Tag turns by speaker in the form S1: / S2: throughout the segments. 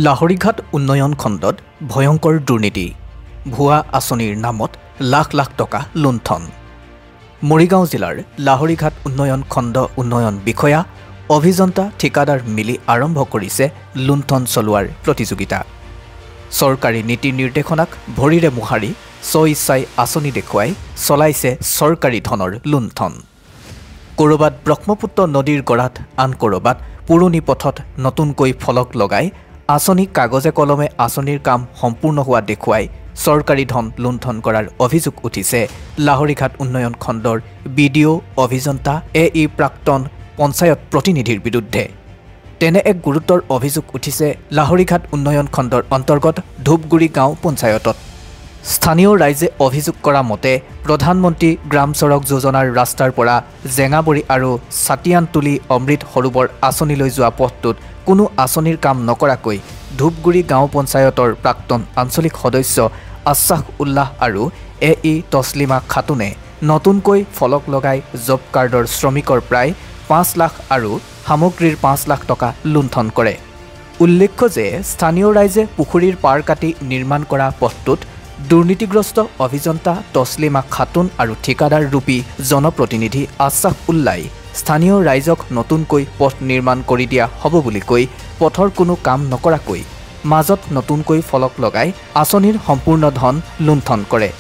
S1: লাহৰীঘাট উন্নয়ন খণ্ডত ভয়ংকৰ দুৰ্নীতি ভুৱা আঁচনিৰ নামত লাখ লাখ টকা লুণ্ঠন মৰিগাঁও জিলাৰ লাহৰীঘাট উন্নয়ন খণ্ড উন্নয়ন বিষয়া অভিযন্তা ঠিকাদাৰ মিলি আৰম্ভ কৰিছে লুণ্ঠন চলোৱাৰ প্ৰতিযোগিতা চৰকাৰী নীতি নিৰ্দেশনাক ভৰিৰে মোহাৰি স্বইচ্ছাই আঁচনি দেখুৱাই চলাইছে চৰকাৰী ধনৰ লুণ্ঠন কৰবাত ব্ৰহ্মপুত্ৰ নদীৰ গৰাত আন কৰবাত পুৰণি পথত নতুনকৈ ফলক লগাই আঁচনি কাগজে কলমে আঁচনিৰ কাম সম্পূৰ্ণ হোৱা দেখুৱাই চৰকাৰী ধন লুণ্ঠন কৰাৰ অভিযোগ উঠিছে লাহৰীঘাট উন্নয়ন খণ্ডৰ বিডিঅ অভিযন্তা এই প্ৰাক্তন পঞ্চায়ত প্ৰতিনিধিৰ বিৰুদ্ধে তেনে এক গুৰুতৰ অভিযোগ উঠিছে লাহৰীঘাট উন্নয়ন খণ্ডৰ অন্তৰ্গত ধূপগুৰি গাঁও পঞ্চায়তত স্থানীয় ৰাইজে অভিযোগ কৰা মতে প্ৰধানমন্ত্ৰী গ্ৰাম চড়ক যোজনাৰ ৰাস্তাৰ পৰা জেঙাবৰী আৰু ছাতিয়ানতুলি অমৃত সৰোবৰ আঁচনিলৈ যোৱা পথটোত কোনো আঁচনিৰ কাম নকৰাকৈ ধূপগুৰি গাঁও পঞ্চায়তৰ প্ৰাক্তন আঞ্চলিক সদস্য আশ্বাস উল্লাহ আৰু তছলিমা খাতুনে নতুনকৈ ফলক লগাই জব কাৰ্ডৰ শ্ৰমিকৰ প্ৰায় 5 লাখ আৰু সামগ্ৰীৰ 5 লাখ টকা লুণ্ঠন কৰে উল্লেখ্য যে স্থানীয় ৰাইজে পুখুৰীৰ পাৰ কাটি নিৰ্মাণ কৰা পথটোত দুৰ্নীতিগ্ৰস্ত অভিযন্তা তছলিমা খাতুন আৰু ঠিকাদাৰ ৰূপী জনপ্ৰতিনিধি আশ্বাস উল্লাই স্থানীয় ৰাইজক নতুনকৈ পথ নিৰ্মাণ কৰি দিয়া হ'ব বুলি কৈ পথৰ কোনো কাম নকৰাকৈ মাজত নতুনকৈ ফলক লগাই আঁচনিৰ সম্পূৰ্ণ ধন লুণ্ঠন কৰে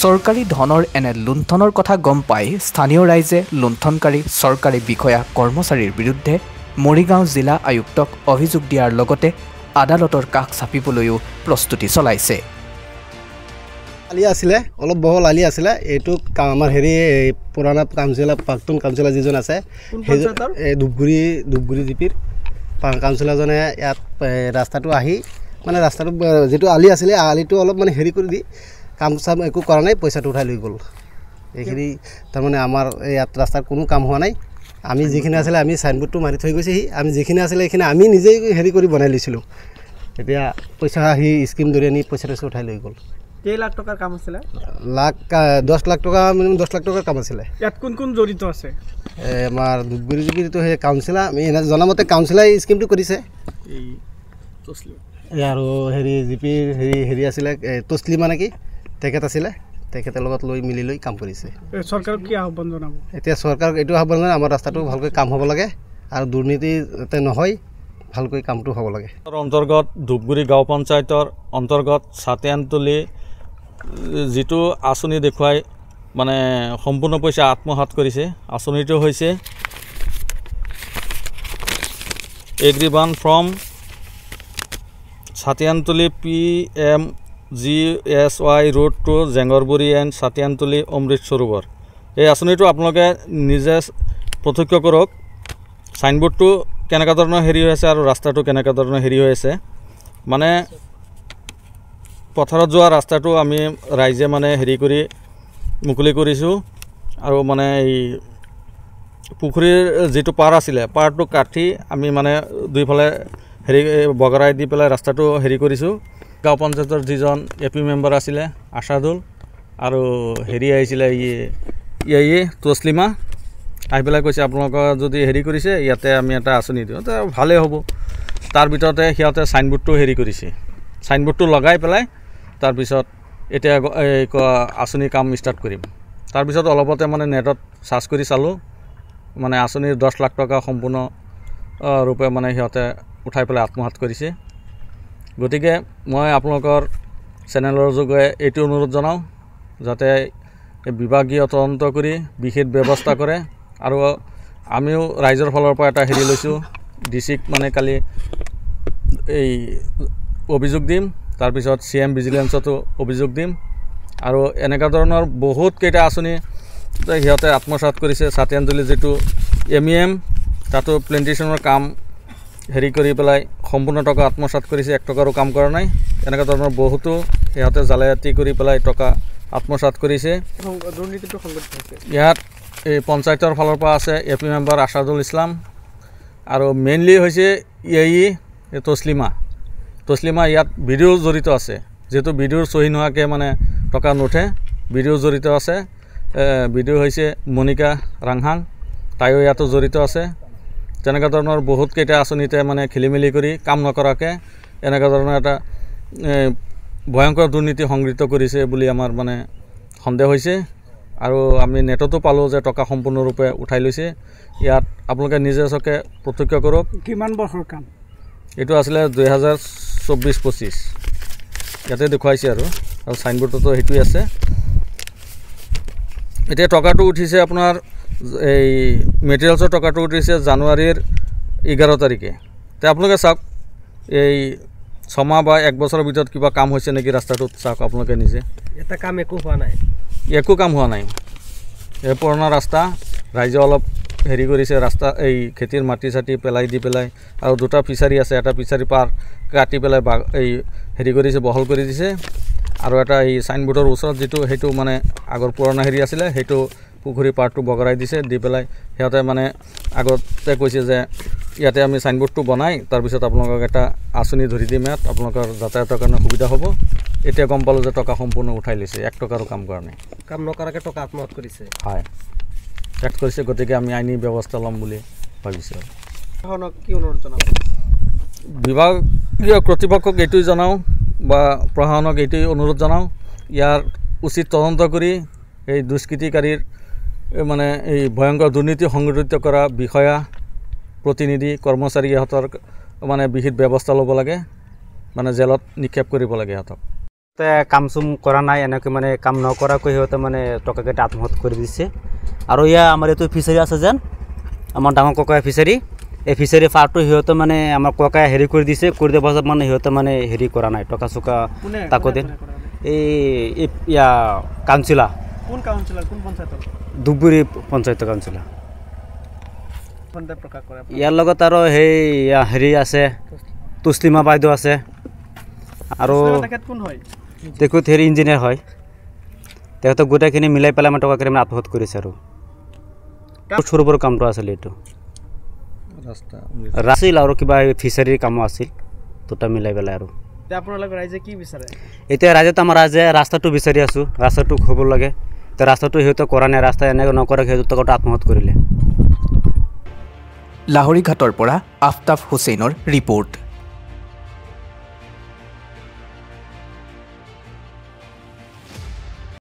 S1: চৰকাৰী ধনৰ এনে লুণ্ঠনৰ কথা গম পাই স্থানীয় ৰাইজে লুণ্ঠনকাৰী চৰকাৰী বিষয়া কৰ্মচাৰীৰ বিৰুদ্ধে মৰিগাঁও জিলা আয়ুক্তক অভিযোগ দিয়াৰ লগতে আদালতৰ কাষ চাপিবলৈও প্ৰস্তুতি চলাইছে
S2: আলি আছিলে অলপ বহল আলি আছিলে এইটো আমাৰ হেৰি পুৰণা কাউন্সিলৰ প্ৰাক্তন কাউন্সিলৰ যিজন আছে ধূপগুৰি জিপিৰ কাউন্সিলৰজনে ইয়াত ৰাস্তাটো আহি মানে ৰাস্তাটো যিটো আলি আছিলে আলিটো অলপ মানে হেৰি কৰি দি কাম চাম একো কৰা নাই পইচাটো উঠাই লৈ গ'ল এইখিনি তাৰমানে আমাৰ ইয়াত ৰাস্তাৰ কোনো কাম হোৱা নাই আমি যিখিনি আছিলে আমি চাইনবোৰ্ডটো মাৰি থৈ গৈছেহি আমি যিখিনি আছিলে এইখিনি আমি নিজেই হেৰি কৰি বনাই লৈছিলোঁ এতিয়া পইচা আহি স্কিম ধৰি আনি পইচাটো উঠাই লৈ গ'ল
S3: কেই লাখ টকাৰ কাম আছিলে
S2: 10 লাখ টকা মিনিমাম 10 লাখ টকাৰ কাম আছিলে
S3: ইয়াত কোন কোন জড়িত আছে
S2: আমাৰ ধূপগুৰি জিপিটো সেই কাউন্সিলাৰ আমি জনামতে কাউন্সিলাৰ স্কিমটো কৰিছে
S3: এই তছলিমা
S2: আৰু হেৰি জিপিৰ হেৰি আছিলে তছলিমা নেকি তেখেত আছিলে তেখেতৰ লগত লৈ মিলি লৈ কাম কৰিছে
S3: চৰকাৰক কি আহ্বান জনাব
S2: এতিয়া চৰকাৰক এইটো আহ্বান জনাই আমাৰ ৰাস্তাটো ভালকৈ কাম হ'ব লাগে আৰু দুৰ্নীতি যাতে নহয় ভালকৈ কামটো হ'ব লাগে
S4: অন্তৰ্গত ধূপগুৰি গাঁও পঞ্চায়তৰ অন্তৰ্গত ছাতিয়ানতুলি যিটো আঁচনি দেখুৱাই মানে সম্পূৰ্ণ পইচা আত্মসাৎ কৰিছে আঁচনিটো হৈছে এগ্ৰিবান from Chatiyantuli PMGSY road to Jengraibari and Chatiyantuli Amrit Sarovar এই আঁচনিটো আপোনালোকে নিজে প্ৰত্যক্ষ কৰক চাইনবোৰ্ডটো কেনেকুৱা ধৰণৰ হেৰি হৈ আছে আৰু ৰাস্তাটো কেনেকুৱা ধৰণৰ হেৰি হৈ আছে মানে পথাৰত যোৱা ৰাস্তাটো আমি ৰাইজে মানে হেৰি কৰি মুকলি কৰিছোঁ আৰু মানে এই পুখুৰীৰ যিটো পাৰ আছিলে পাৰটো কাটি আমি মানে দুইফালে হেৰি বগৰাই দি পেলাই ৰাস্তাটো হেৰি কৰিছোঁ গাঁও পঞ্চায়তৰ যিজন AP মেম্বাৰ আছিলে আছাদুল আৰু হেৰি আহিছিলে তছলিমা আহি পেলাই কৈছে আপোনালোকৰ যদি হেৰি কৰিছে ইয়াতে আমি এটা আঁচনি দিওঁ তো ভালেই হ'ব তাৰ ভিতৰতে সিহঁতে চাইনবোৰ্ডটো হেৰি কৰিছে চাইনবোৰ্ডটো লগাই পেলাই তাৰপিছত এতিয়া আঁচনি কাম ষ্টাৰ্ট কৰিম তাৰপিছত অলপতে মানে নেটত চাৰ্চ কৰি চালোঁ মানে আঁচনিৰ 10 লাখ টকা সম্পূৰ্ণ ৰূপে মানে সিহঁতে উঠাই পেলাই আত্মসাৎ কৰিছে গতিকে মই আপোনালোকৰ চেনেলৰ যোগে এইটো অনুৰোধ জনাওঁ যাতে বিভাগীয় তদন্ত কৰি বিশেষ ব্যৱস্থা কৰে আৰু আমিও ৰাইজৰ ফালৰ পৰা এটা হেৰি লৈছোঁ ডিচিক মানে কালি এই অভিযোগ দিম তাৰপিছত CM ভিজিলেন্সতো অভিযোগ দিম আৰু এনেকুৱা ধৰণৰ বহুত কেইটা আঁচনি সিহঁতে আত্মসাৎ কৰিছে ছাতিয়ানতুলি যিটো MEM তাতো প্লেণ্টেশ্যনৰ কাম হেৰি কৰি পেলাই সম্পূৰ্ণ টকা আত্মসাৎ কৰিছে 1 টকাৰো কাম কৰা নাই এনেকুৱা ধৰণৰ বহুতো সিহঁতে জালিয়াতি কৰি পেলাই টকা আত্মসাৎ কৰিছে
S3: দুৰ্নীতিটো সংগঠিত হৈছে
S4: ইয়াত এই পঞ্চায়তৰ ফালৰ পৰা আছে AP মেম্বাৰ আছাদুল ইছলাম আৰু মেইনলি হৈছে তছলিমা ইয়াত ভিডিঅ' জড়িত আছে যেহেতু ভিডিঅ'ৰ সহি নোহোৱাকৈ মানে টকা নুঠে ভিডিঅ' জড়িত আছে ভিডিঅ' হৈছে মনিকা ৰাংহাং তাইও ইয়াতো জড়িত আছে তেনেকুৱা ধৰণৰ বহুত কেইটা আঁচনিতে মানে খেলি মেলি কৰি কাম নকৰাকৈ এনেকুৱা ধৰণৰ এটা ভয়ংকৰ দুৰ্নীতি সংঘটিত কৰিছে বুলি আমাৰ মানে সন্দেহ হৈছে আৰু আমি নেটতো পালোঁ যে টকা সম্পূৰ্ণৰূপে উঠাই লৈছে ইয়াত আপোনালোকে নিজে চকে প্ৰত্যক্ষ কৰক
S3: কিমান বৰ্ষৰ কাম
S4: এইটো আছিলে 2024-25 ইয়াতে দেখুৱাইছে আৰু চাইনবোৰ্ডতো সেইটোৱে আছে এতিয়া টকাটো উঠিছে আপোনাৰ এই মেটেৰিয়েলছৰ টকাটো উঠিছে জানুৱাৰীৰ 11 তাৰিখে তে আপোনালোকে চাওক এই 6 মাহ বা 1 বছৰৰ ভিতৰত কিবা কাম হৈছে নেকি ৰাস্তাটোত চাওক আপোনালোকে নিজে
S5: এটা কাম একো হোৱা নাই
S4: একো কাম হোৱা নাই এই পুৰণা ৰাস্তা ৰাইজে অলপ হেৰি কৰিছে ৰাস্তা এই খেতিৰ মাটি চাটি পেলাই দি পেলাই আৰু দুটা ফিচাৰী আছে এটা ফিচাৰী পাৰ কাটি পেলাই এই হেৰি কৰিছে বহল কৰি দিছে আৰু এটা এই চাইনবোৰ্ডৰ ওচৰত যিটো সেইটো মানে আগৰ পুৰণা হেৰি আছিলে সেইটো পুখুৰী পাৰটো বগৰাই দিছে দি পেলাই সিহঁতে মানে আগতে কৈছে যে ইয়াতে আমি চাইনবোৰ্ডটো বনাই তাৰপিছত আপোনালোকক এটা আঁচনি ধৰি দিম ইয়াত আপোনালোকৰ যাতায়াতৰ কাৰণে সুবিধা হ'ব এতিয়া গম পালোঁ যে টকা সম্পূৰ্ণ উঠাই লৈছে 1 টকাৰো কাম কৰা নাই
S5: কাম নকৰাকৈ টকা আত্মসাৎ কৰিছে
S4: হয় টেক্স কৰিছে গতিকে আমি আইনী ব্যৱস্থা ল'ম বুলি ভাবিছোঁ
S3: কি অনুৰোধ জনাব
S4: বিভাগীয় কৰ্তৃপক্ষক এইটোৱে জনাওঁ বা প্ৰশাসনক এইটোৱে অনুৰোধ জনাওঁ ইয়াৰ উচিত তদন্ত কৰি এই দুষ্কৃতিকাৰীৰ মানে এই ভয়ংকৰ দুৰ্নীতি সংঘটিত কৰা বিষয়া প্ৰতিনিধি কৰ্মচাৰী ইহঁতৰ মানে বিহিত ব্যৱস্থা ল'ব লাগে মানে জেলত নিক্ষেপ কৰিব লাগে ইহঁতক
S6: কাম চুম কৰা নাই এনেকৈ মানে কাম নকৰাকৈ সিহঁতে মানে টকাকেইটা আত্মসাৎ কৰি দিছে আৰু ইয়াৰ আমাৰ এইটো ফিচাৰী আছে যেন আমাৰ ডাঙৰ ককাই ফিচাৰী এই ফিচাৰী পাৰটো সিহঁতে মানে আমাৰ ককাই হেৰি কৰি দিছে কৰি দিয়াৰ পাছত মানে সিহঁতে মানে হেৰি কৰা নাই টকা চকা তাকো দিন এই ইয়া কাউন্সিলাৰ
S3: কোন কাউন্সিলাৰ কোন পঞ্চায়তৰ
S6: ধুবুৰী পঞ্চায়তৰ কাউন্সিলাৰ
S3: প্ৰকাশ কৰে
S6: ইয়াৰ লগত আৰু সেই হেৰি আছে তুছলিমা বাইদেউ আছে আৰু
S3: কোন হয়
S6: তেখেত হেৰি ইঞ্জিনিয়াৰ হয় তেখেতক গোটেইখিনি মিলাই পেলাই আমাৰ টকাকেইটা মানে আত্মসাৎ কৰিছে আৰু সৰু বৰ কামটো আছিলে এইটো
S4: ৰাস্তা
S6: আছিল আৰু কিবা ফিচাৰীৰ কামো আছিল দুটা মিলাই পেলাই আৰু
S3: আপোনালোকে ৰাইজে কি বিচাৰে
S6: এতিয়া ৰাইজে আমাৰ ৰাইজে ৰাস্তাটো বিচাৰি আছোঁ ৰাস্তাটো হ'ব লাগে তো ৰাস্তাটো সিহঁতে কৰা নাই ৰাস্তা এনেকৈ নকৰাকৈ সিহঁতে টকাটো আত্মসাৎ কৰিলে
S1: লাহৰীঘাটৰ পৰা আফতাব হুছেইনৰ ৰিপৰ্ট।